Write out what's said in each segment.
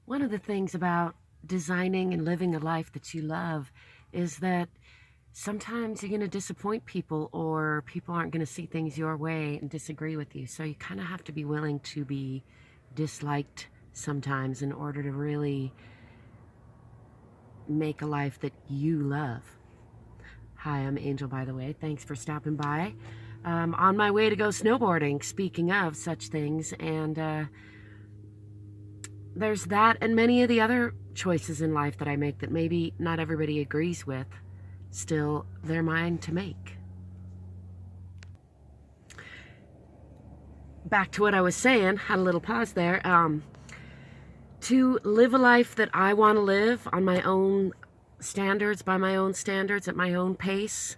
One of the things about designing and living a life that you love is that sometimes you're going to disappoint people, or people aren't going to see things your way and disagree with you. So you kind of have to be willing to be disliked sometimes in order to really make a life that you love. Hi, I'm Angel, by the way. Thanks for stopping by. On my way to go snowboarding, speaking of such things, and there's that and many of the other choices in life that I make that maybe not everybody agrees with. Still, they're mine to make. Back to what I was saying, had a little pause there. To live a life that I want to live on my own standards, by my own standards, at my own pace,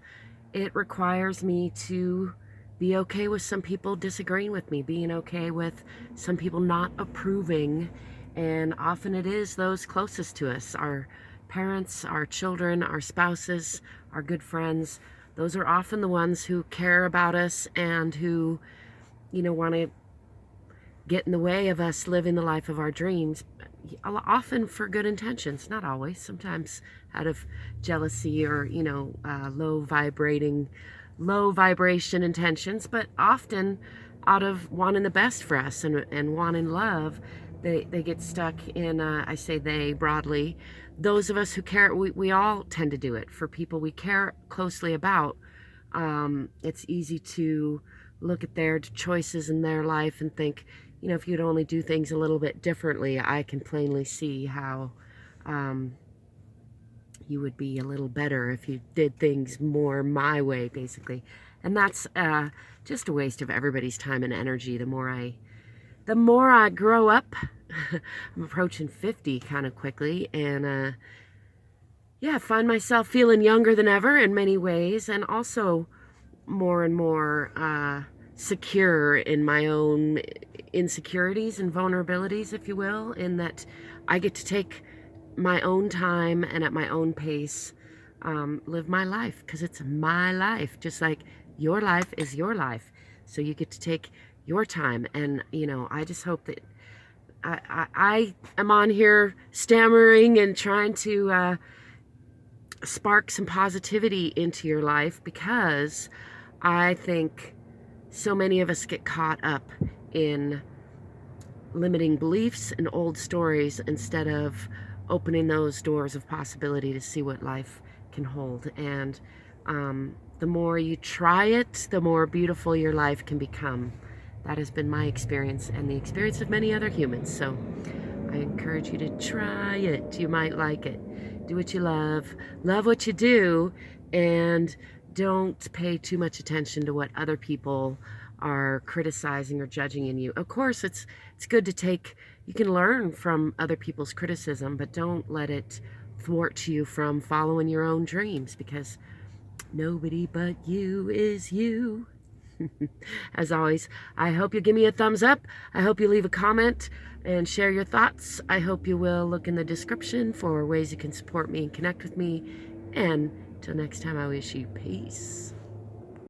it requires me to be okay with some people disagreeing with me, being okay with some people not approving. And often it is those closest to us, our parents, our children, our spouses, our good friends. Those are often the ones who care about us and who, want to get in the way of us living the life of our dreams, often for good intentions, not always, sometimes out of jealousy or, low vibration intentions, but often out of wanting the best for us and wanting love. They get stuck in, I say they broadly, those of us who care, we all tend to do it for people we care closely about. It's easy to look at their choices in their life and think, if you'd only do things a little bit differently, I can plainly see how you would be a little better if you did things more my way, basically. And that's just a waste of everybody's time and energy. The more I grow up, I'm approaching 50 kind of quickly, and I find myself feeling younger than ever in many ways, and also more and more secure in my own insecurities and vulnerabilities, if you will, in that I get to take my own time and at my own pace live my life, because it's my life, just like your life is your life. So you get to take your time, and I just hope that I am on here stammering and trying to spark some positivity into your life, because I think so many of us get caught up in limiting beliefs and old stories instead of opening those doors of possibility to see what life can hold. And the more you try it, the more beautiful your life can become. That has been my experience and the experience of many other humans. So I encourage you to try it. You might like it. Do what you love what you do, and don't pay too much attention to what other people are criticizing or judging in you. Of course, it's good to you can learn from other people's criticism, but don't let it thwart you from following your own dreams, because nobody but you is you. As always, I hope you give me a thumbs up. I hope you leave a comment and share your thoughts. I hope you will look in the description for ways you can support me and connect with me. And till next time, I wish you peace.